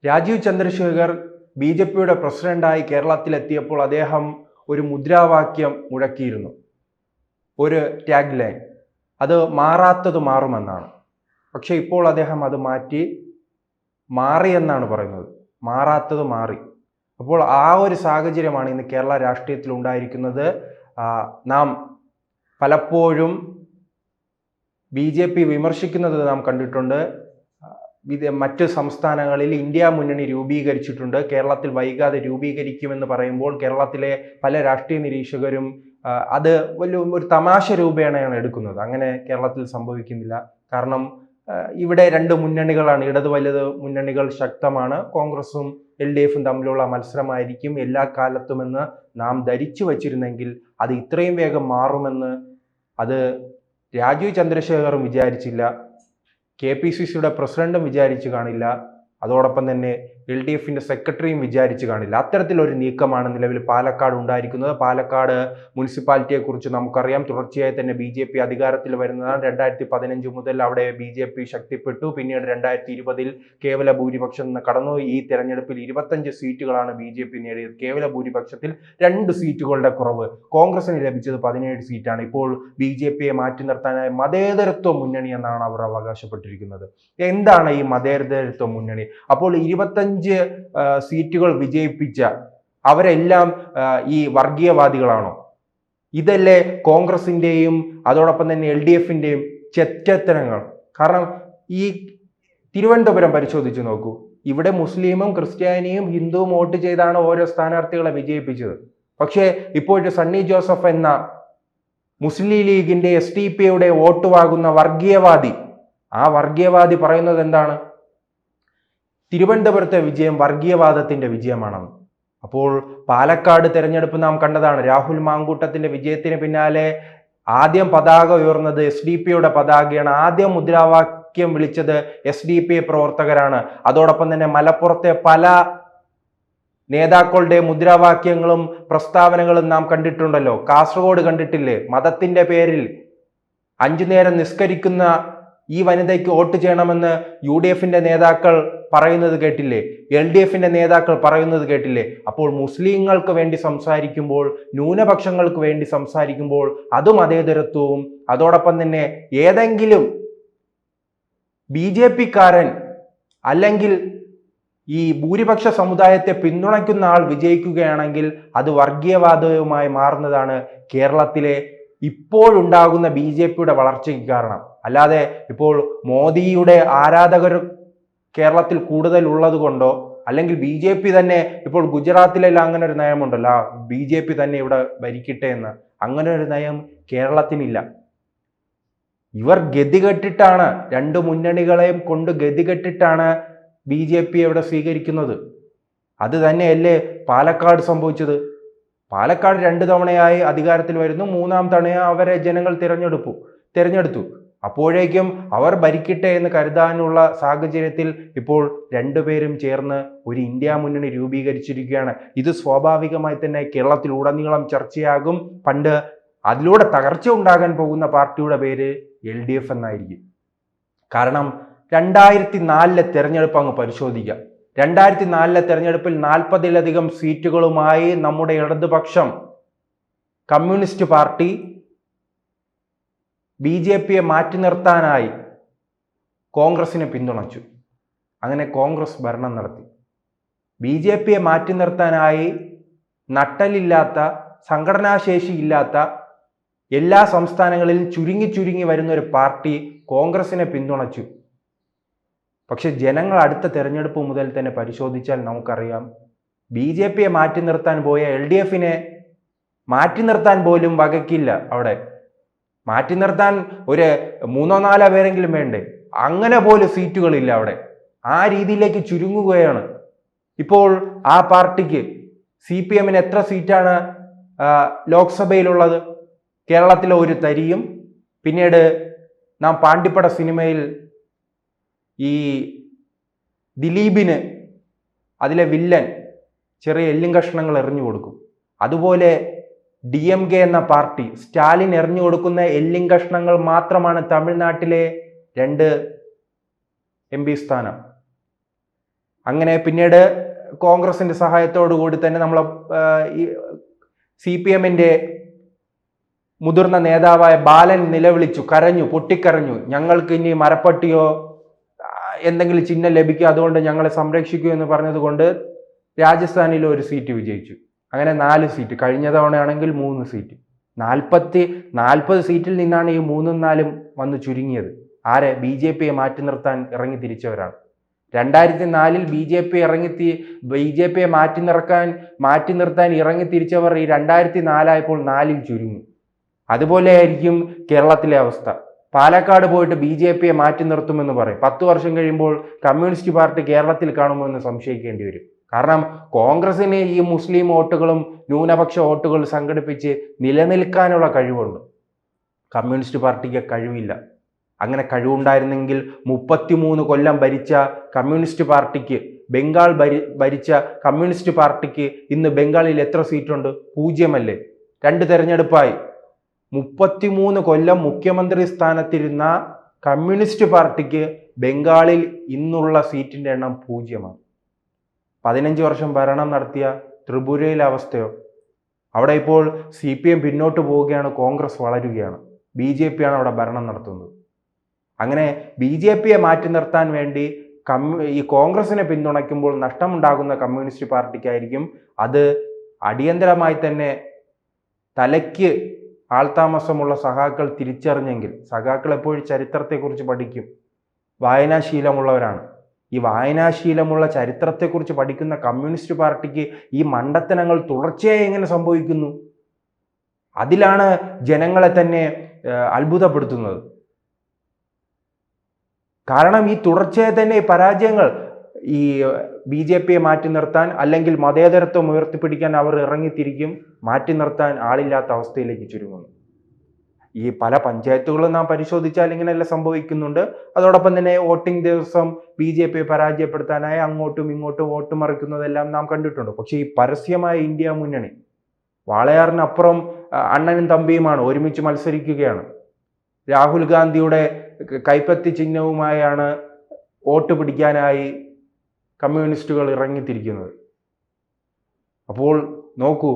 രാജീവ് ചന്ദ്രശേഖർ ബി.ജെ.പിയുടെ പ്രസിഡന്റായി കേരളത്തിലെത്തിയപ്പോൾ അദ്ദേഹം ഒരു മുദ്രാവാക്യം മുഴക്കിയിരുന്നു, ഒരു ടാഗ് ലൈൻ. അത് മാറാത്തത് മാറുമെന്നാണ്. പക്ഷെ ഇപ്പോൾ അദ്ദേഹം അത് മാറി എന്നാണ് പറയുന്നത്. മാറാത്തത് മാറി. അപ്പോൾ ആ ഒരു സാഹചര്യമാണ് ഇന്ന് കേരള രാഷ്ട്രീയത്തിൽ ഉണ്ടായിരിക്കുന്നത്. നാം പലപ്പോഴും ബി.ജെ.പി വിമർശിക്കുന്നത് നാം കണ്ടിട്ടുണ്ട്. മറ്റ് സംസ്ഥാനങ്ങളിൽ ഇന്ത്യ മുന്നണി രൂപീകരിച്ചിട്ടുണ്ട്, കേരളത്തിൽ വൈകാതെ രൂപീകരിക്കുമെന്ന് പറയുമ്പോൾ കേരളത്തിലെ പല രാഷ്ട്രീയ നിരീക്ഷകരും അത് ഒരു തമാശ രൂപേണയാണ് എടുക്കുന്നത്. അങ്ങനെ കേരളത്തിൽ സംഭവിക്കുന്നില്ല. കാരണം ഇവിടെ രണ്ട് മുന്നണികളാണ്, ഇടത് വലത് മുന്നണികൾ ശക്തമാണ്. കോൺഗ്രസും LDFും തമ്മിലുള്ള മത്സരമായിരിക്കും എല്ലാ കാലത്തുമെന്ന് നാം ധരിച്ചു വച്ചിരുന്നെങ്കിൽ അത് ഇത്രയും വേഗം മാറുമെന്ന് അത് രാജീവ് ചന്ദ്രശേഖറും വിചാരിച്ചില്ല, KPCCയുടെ പ്രസിഡന്റും വിചാരിച്ചു കാണില്ല, അതോടൊപ്പം തന്നെ LDFിന്റെ സെക്രട്ടറിയും വിചാരിച്ചു കാണില്ല. അത്തരത്തിലൊരു നീക്കമാണ് നിലവിൽ പാലക്കാട് ഉണ്ടായിരിക്കുന്നത്. പാലക്കാട് മുനിസിപ്പാലിറ്റിയെ കുറിച്ച് നമുക്കറിയാം. തുടർച്ചയായി തന്നെ ബി.ജെ.പി അധികാരത്തിൽ വരുന്നതാണ്. 2015 മുതൽ അവിടെ ബി.ജെ.പി ശക്തിപ്പെട്ടു. പിന്നീട് 2020 കേവല ഭൂരിപക്ഷം കടന്നു. ഈ തെരഞ്ഞെടുപ്പിൽ 25 സീറ്റുകളാണ് ബി.ജെ.പി നേടിയത്. കേവല ഭൂരിപക്ഷത്തിൽ 2 സീറ്റുകളുടെ കുറവ്. കോൺഗ്രസിന് ലഭിച്ചത് 17 സീറ്റാണ്. ഇപ്പോൾ ബി.ജെ.പിയെ മാറ്റി നിർത്താനായി മതേതരത്വ മുന്നണി എന്നാണ് അവർ അവകാശപ്പെട്ടിരിക്കുന്നത്. എന്താണ് ഈ മതേതരത്വ മുന്നണി? അപ്പോൾ 25 സീറ്റുകൾ വിജയിപ്പിച്ച അവരെല്ലാം ഈ വർഗീയവാദികളാണോ? ഇതല്ലേ കോൺഗ്രസിന്റെയും അതോടൊപ്പം തന്നെ LDFിന്റെയും ചെറ്റത്തരങ്ങൾ? കാരണം ഈ തിരുവനന്തപുരം പരിശോധിച്ച് നോക്കൂ. ഇവിടെ മുസ്ലിമും ക്രിസ്ത്യാനിയും ഹിന്ദുവും വോട്ട് ചെയ്താണ് ഓരോ സ്ഥാനാർത്ഥികളെ വിജയിപ്പിച്ചത്. പക്ഷേ ഇപ്പോഴത്തെ സണ്ണി ജോസഫ് എന്ന മുസ്ലിം ലീഗിന്റെ SDP വോട്ട് വാങ്ങുന്ന വർഗീയവാദി, ആ വർഗീയവാദി പറയുന്നത് എന്താണ്? തിരുവനന്തപുരത്തെ വിജയം വർഗീയവാദത്തിന്റെ വിജയമാണെന്ന്. അപ്പോൾ പാലക്കാട് തെരഞ്ഞെടുപ്പ് നാം കണ്ടതാണ്. രാഹുൽ മാങ്കൂട്ടത്തിന്റെ വിജയത്തിന് പിന്നാലെ ആദ്യം പതാക ഉയർന്നത് SDP പതാകയാണ്. ആദ്യം മുദ്രാവാക്യം വിളിച്ചത് SDP പ്രവർത്തകരാണ്. അതോടൊപ്പം തന്നെ മലപ്പുറത്തെ പല നേതാക്കളുടെ മുദ്രാവാക്യങ്ങളും പ്രസ്താവനകളും നാം കണ്ടിട്ടുണ്ടല്ലോ. കാസർഗോഡ് കണ്ടിട്ടില്ലേ? മതത്തിന്റെ പേരിൽ 5 നേരം നിസ്കരിക്കുന്ന ഈ വനിതയ്ക്ക് വോട്ട് ചെയ്യണമെന്ന് UDFിന്റെ നേതാക്കൾ പറയുന്നത് കേട്ടില്ലേ? LDFിന്റെ നേതാക്കൾ പറയുന്നത് കേട്ടില്ലേ? അപ്പോൾ മുസ്ലിങ്ങൾക്ക് വേണ്ടി സംസാരിക്കുമ്പോൾ, ന്യൂനപക്ഷങ്ങൾക്ക് വേണ്ടി സംസാരിക്കുമ്പോൾ അത് മതേതരത്വവും അതോടൊപ്പം തന്നെ ഏതെങ്കിലും BJPക്കാരൻ അല്ലെങ്കിൽ ഈ ഭൂരിപക്ഷ സമുദായത്തെ പിന്തുണയ്ക്കുന്ന ആൾ വിജയിക്കുകയാണെങ്കിൽ അത് വർഗീയവാദവുമായി മാറുന്നതാണ് കേരളത്തിലെ ഇപ്പോഴുണ്ടാകുന്ന BJPയുടെ വളർച്ചയ്ക്ക് കാരണം. അല്ലാതെ ഇപ്പോൾ മോദിയുടെ ആരാധകർ കേരളത്തിൽ കൂടുതൽ ഉള്ളത് കൊണ്ടോ അല്ലെങ്കിൽ BJP തന്നെ ഇപ്പോൾ ഗുജറാത്തിലെല്ലാം അങ്ങനെ ഒരു നയമുണ്ടല്ലോ, BJP തന്നെ ഇവിടെ ഭരിക്കട്ടെ എന്ന്, അങ്ങനെ ഒരു നയം കേരളത്തിനില്ല. ഇവർ ഗതികെട്ടിട്ടാണ്, രണ്ട് മുന്നണികളെയും കൊണ്ട് ഗതികെട്ടിട്ടാണ് BJP ഇവിടെ സ്വീകരിക്കുന്നത്. അത് തന്നെയല്ലേ പാലക്കാട് സംഭവിച്ചത്? പാലക്കാട് 2 തവണയായി അധികാരത്തിൽ വരുന്നു. 3-ാം തവണ അവരെ ജനങ്ങൾ തിരഞ്ഞെടുത്തു. അപ്പോഴേക്കും അവർ ഭരിക്കട്ടെ എന്ന് കരുതാനുള്ള സാഹചര്യത്തിൽ ഇപ്പോൾ 2 പേരും ചേർന്ന് ഒരു ഇന്ത്യ മുന്നണി രൂപീകരിച്ചിരിക്കുകയാണ്. ഇത് സ്വാഭാവികമായി തന്നെ കേരളത്തിൽ ഉടനീളം ചർച്ചയാകും. പണ്ട് അതിലൂടെ തകർച്ച ഉണ്ടാകാൻ പോകുന്ന പാർട്ടിയുടെ പേര് LDF എന്നായിരിക്കും. കാരണം 2004 തെരഞ്ഞെടുപ്പ് അങ്ങ് പരിശോധിക്കാം. 2004 തെരഞ്ഞെടുപ്പിൽ 40-ലധികം സീറ്റുകളുമായി നമ്മുടെ ഇടതുപക്ഷം കമ്മ്യൂണിസ്റ്റ് പാർട്ടി BJPയെ മാറ്റി നിർത്താനായി കോൺഗ്രസിനെ പിന്തുണച്ചു. അങ്ങനെ കോൺഗ്രസ് ഭരണം നടത്തി. BJPയെ മാറ്റി നിർത്താനായി നട്ടലില്ലാത്ത, സംഘടനാശേഷി ഇല്ലാത്ത, എല്ലാ സംസ്ഥാനങ്ങളിലും ചുരുങ്ങി വരുന്ന ഒരു പാർട്ടി കോൺഗ്രസിനെ പിന്തുണച്ചു. പക്ഷെ ജനങ്ങൾ അടുത്ത തെരഞ്ഞെടുപ്പ് മുതൽ തന്നെ പരിശോധിച്ചാൽ നമുക്കറിയാം, BJPയെ മാറ്റി നിർത്താൻ പോയ LDFിനെ മാറ്റി നിർത്താൻ പോലും വകയ്ക്കില്ല. അവിടെ മാറ്റി നിർത്താൻ ഒരു 3-4 പേരെങ്കിലും വേണ്ടേ? അങ്ങനെ പോലും സീറ്റുകളില്ല അവിടെ. ആ രീതിയിലേക്ക് ചുരുങ്ങുകയാണ് ഇപ്പോൾ ആ പാർട്ടിക്ക്. CPMന് എത്ര സീറ്റാണ് ലോക്സഭയിലുള്ളത്? കേരളത്തിലെ ഒരു തരിയും. പിന്നീട് നാം പാണ്ടിപ്പട സിനിമയിൽ ഈ ദിലീപിന് അതിലെ വില്ലൻ ചെറിയ എല്ലും കഷ്ണങ്ങൾ എറിഞ്ഞു കൊടുക്കും. അതുപോലെ DMK എന്ന പാർട്ടി സ്റ്റാലിൻ എറിഞ്ഞു കൊടുക്കുന്ന എല്ലും കഷ്ണങ്ങൾ മാത്രമാണ് തമിഴ്നാട്ടിലെ 2 MP സ്ഥാനം. അങ്ങനെ പിന്നീട് കോൺഗ്രസിന്റെ സഹായത്തോടു കൂടി തന്നെ നമ്മളെ ഈ CPM-ന്റെ മുതിർന്ന നേതാവായ ബാലൻ നിലവിളിച്ചു, കരഞ്ഞു, പൊട്ടിക്കരഞ്ഞു, ഞങ്ങൾക്ക് ഇനി മരപ്പട്ടിയോ എന്തെങ്കിലും ചിഹ്നം ലഭിക്കുക, അതുകൊണ്ട് ഞങ്ങളെ സംരക്ഷിക്കൂ എന്ന് പറഞ്ഞതുകൊണ്ട് രാജസ്ഥാനിൽ ഒരു സീറ്റ് വിജയിച്ചു. അങ്ങനെ 4 സീറ്റ്. കഴിഞ്ഞ തവണയാണെങ്കിൽ 3 സീറ്റ്. 40 സീറ്റിൽ നിന്നാണ് ഈ 3ഉം 4ഉം വന്ന് ചുരുങ്ങിയത്. ആരെ? BJPയെ മാറ്റി നിർത്താൻ ഇറങ്ങി തിരിച്ചവരാണ്. 2004-ൽ BJPയെ മാറ്റി നിർത്താൻ ഇറങ്ങി തിരിച്ചവർ ഈ 2004 ആയപ്പോൾ 4-ൽ ചുരുങ്ങി. അതുപോലെ ആയിരിക്കും കേരളത്തിലെ അവസ്ഥ. പാലക്കാട് പോയിട്ട് BJPയെ മാറ്റി നിർത്തുമെന്ന് പറയും. 10 വർഷം കഴിയുമ്പോൾ കമ്മ്യൂണിസ്റ്റ് പാർട്ടി കേരളത്തിൽ കാണുമെന്ന് സംശയിക്കേണ്ടി വരും. കാരണം കോൺഗ്രസിന് ഈ മുസ്ലിം വോട്ടുകളും ന്യൂനപക്ഷ വോട്ടുകൾ സംഘടിപ്പിച്ച് നിലനിൽക്കാനുള്ള കഴിവുണ്ട്. കമ്മ്യൂണിസ്റ്റ് പാർട്ടിക്ക് കഴിവില്ല. അങ്ങനെ കഴിവുണ്ടായിരുന്നെങ്കിൽ 33 കൊല്ലം ഭരിച്ച കമ്മ്യൂണിസ്റ്റ് പാർട്ടിക്ക്, ബംഗാൾ ഭരിച്ച കമ്മ്യൂണിസ്റ്റ് പാർട്ടിക്ക് ഇന്ന് ബംഗാളിൽ എത്ര സീറ്റുണ്ട്? 0 അല്ലേ? 2 തെരഞ്ഞെടുപ്പായി. 33 കൊല്ലം മുഖ്യമന്ത്രി സ്ഥാനത്തിരുന്ന കമ്മ്യൂണിസ്റ്റ് പാർട്ടിക്ക് ബംഗാളിൽ ഇന്നുള്ള സീറ്റിന്റെ എണ്ണം 0. 15 വർഷം ഭരണം നടത്തിയ ത്രിപുരയിലെ അവസ്ഥയോ? അവിടെ ഇപ്പോൾ CPM പിന്നോട്ട് പോവുകയാണ്, കോൺഗ്രസ് വളരുകയാണ്, BJPയാണ് അവിടെ ഭരണം നടത്തുന്നത്. അങ്ങനെ BJPയെ മാറ്റി നിർത്താൻ വേണ്ടി ഈ കോൺഗ്രസിനെ പിന്തുണയ്ക്കുമ്പോൾ നഷ്ടമുണ്ടാകുന്ന കമ്മ്യൂണിസ്റ്റ് പാർട്ടിക്കായിരിക്കും. അത് അടിയന്തരമായി തന്നെ തലയ്ക്ക് ആൾതാമസമുള്ള സഖാക്കൾ തിരിച്ചറിഞ്ഞെങ്കിൽ, സഖാക്കൾ എപ്പോഴും ചരിത്രത്തെക്കുറിച്ച് പഠിക്കും, വായനാശീലമുള്ളവരാണ്. ഈ വായനാശീലമുള്ള ചരിത്രത്തെക്കുറിച്ച് പഠിക്കുന്ന കമ്മ്യൂണിസ്റ്റ് പാർട്ടിക്ക് ഈ മണ്ടത്തനങ്ങൾ തുടർച്ചയായി എങ്ങനെ സംഭവിക്കുന്നു? അതിലാണ് ജനങ്ങളെ തന്നെ അത്ഭുതപ്പെടുത്തുന്നത്. കാരണം ഈ തുടർച്ചയായി തന്നെ ഈ പരാജയങ്ങൾ, ഈ BJPയെ മാറ്റി നിർത്താൻ അല്ലെങ്കിൽ മതേതരത്വം ഉയർത്തിപ്പിടിക്കാൻ അവർ ഇറങ്ങിത്തിരിക്കും, മാറ്റി നിർത്താൻ ആളില്ലാത്ത അവസ്ഥയിലേക്ക് ചുരുങ്ങുന്നു. ഈ പല പഞ്ചായത്തുകളും നാം പരിശോധിച്ചാൽ ഇങ്ങനെയെല്ലാം സംഭവിക്കുന്നുണ്ട്. അതോടൊപ്പം തന്നെ വോട്ടിംഗ് ദിവസം BJPയെ പരാജയപ്പെടുത്താനായി അങ്ങോട്ടും ഇങ്ങോട്ടും വോട്ട് മറിക്കുന്നതെല്ലാം നാം കണ്ടിട്ടുണ്ട്. പക്ഷേ ഈ പരസ്യമായ ഇന്ത്യ മുന്നണി, വാളയാറിനപ്പുറം അണ്ണനും തമ്പിയുമാണ്, ഒരുമിച്ച് മത്സരിക്കുകയാണ്. രാഹുൽ ഗാന്ധിയുടെ കൈപ്പത്തി ചിഹ്നവുമായാണ് വോട്ട് പിടിക്കാനായി കമ്മ്യൂണിസ്റ്റുകൾ ഇറങ്ങിത്തിരിക്കുന്നത്. അപ്പോൾ നോക്കൂ,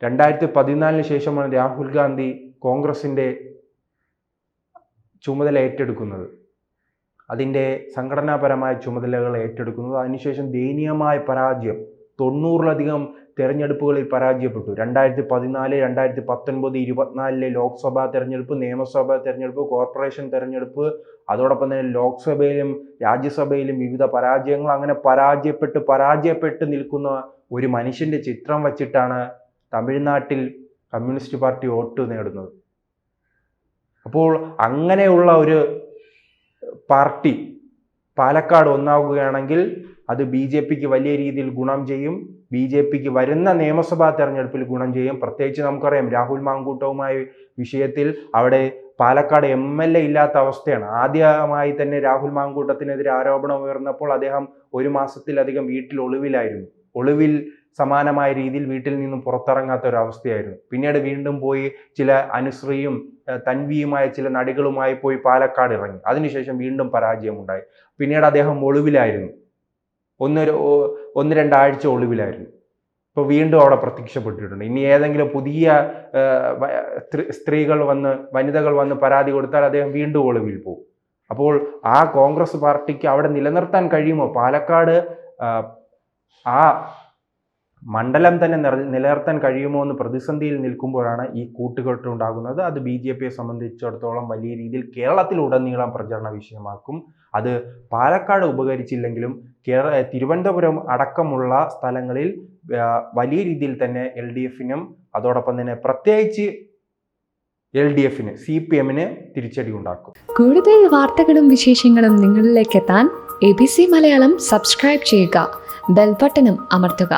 2014 ശേഷമാണ് രാഹുൽ ഗാന്ധി കോൺഗ്രസിൻ്റെ ചുമതല ഏറ്റെടുക്കുന്നത്, അതിൻ്റെ സംഘടനാപരമായ ചുമതലകൾ ഏറ്റെടുക്കുന്നത്. അതിനുശേഷം ദയനീയമായ പരാജയം, 90-ലധികം തെരഞ്ഞെടുപ്പുകളിൽ പരാജയപ്പെട്ടു. 2014, 2019, 2024 ലോക്സഭാ തെരഞ്ഞെടുപ്പ്, നിയമസഭാ തെരഞ്ഞെടുപ്പ്, കോർപ്പറേഷൻ തെരഞ്ഞെടുപ്പ്, അതോടൊപ്പം തന്നെ ലോക്സഭയിലും രാജ്യസഭയിലും വിവിധ പരാജയങ്ങൾ. അങ്ങനെ പരാജയപ്പെട്ട് നിൽക്കുന്ന ഒരു മനുഷ്യൻ്റെ ചിത്രം വച്ചിട്ടാണ് തമിഴ്നാട്ടിൽ കമ്മ്യൂണിസ്റ്റ് പാർട്ടി വോട്ട് നേടുന്നത്. അപ്പോൾ അങ്ങനെയുള്ള ഒരു പാർട്ടി പാലക്കാട് ഒന്നാകുകയാണെങ്കിൽ അത് BJPക്ക് വലിയ രീതിയിൽ ഗുണം ചെയ്യും. BJPക്ക് വരുന്ന നിയമസഭാ തെരഞ്ഞെടുപ്പിൽ ഗുണം ചെയ്യും. പ്രത്യേകിച്ച് നമുക്കറിയാം, രാഹുൽ മാങ്കൂട്ടവുമായ വിഷയത്തിൽ അവിടെ പാലക്കാട് MLA ഇല്ലാത്ത അവസ്ഥയാണ്. ആദ്യമായി തന്നെ രാഹുൽ മാങ്കൂട്ടത്തിനെതിരെ ആരോപണം ഉയർന്നപ്പോൾ അദ്ദേഹം 1 മാസത്തിലധികം വീട്ടിൽ ഒളിവിലായിരുന്നു. ഒളിവിൽ സമാനമായ രീതിയിൽ വീട്ടിൽ നിന്നും പുറത്തിറങ്ങാത്ത ഒരു അവസ്ഥയായിരുന്നു. പിന്നീട് വീണ്ടും പോയി ചില അനുശ്രീയും തൻവിയുമായ ചില നടികളുമായി പോയി പാലക്കാട് ഇറങ്ങി. അതിനുശേഷം വീണ്ടും പരാജയമുണ്ടായി. പിന്നീട് അദ്ദേഹം ഒളിവിലായിരുന്നു, 1-2 ആഴ്ച ഒളിവിലായിരുന്നു. ഇപ്പോൾ വീണ്ടും അവിടെ പ്രത്യക്ഷപ്പെട്ടിട്ടുണ്ട്. ഇനി ഏതെങ്കിലും പുതിയ വനിതകൾ വന്ന് പരാതി കൊടുത്താൽ അദ്ദേഹം വീണ്ടും ഒളിവിൽ പോകും. അപ്പോൾ ആ കോൺഗ്രസ് പാർട്ടിക്ക് അവിടെ നിലനിർത്താൻ കഴിയുമോ? പാലക്കാട് ആ മണ്ഡലം തന്നെ നിലനിർത്താൻ കഴിയുമോ എന്ന് പ്രതിസന്ധിയിൽ നിൽക്കുമ്പോഴാണ് ഈ കൂട്ടുകെട്ടുണ്ടാകുന്നത്. അത് BJPയെ സംബന്ധിച്ചിടത്തോളം വലിയ രീതിയിൽ കേരളത്തിലുടനീളം പ്രചരണ വിഷയമാക്കും. അത് പാലക്കാട് ഉപകരിച്ചില്ലെങ്കിലും തിരുവനന്തപുരം അടക്കമുള്ള സ്ഥലങ്ങളിൽ വലിയ രീതിയിൽ തന്നെ LDFനും അതോടൊപ്പം തന്നെ പ്രത്യേകിച്ച് LDFന് CPMന് തിരിച്ചടി ഉണ്ടാക്കും. കൂടുതൽ വാർത്തകളും വിശേഷങ്ങളും നിങ്ങളിലേക്ക് എത്താൻ ABC മലയാളം സബ്സ്ക്രൈബ് ചെയ്യുക, ബെൽ ബട്ടണും അമർത്തുക.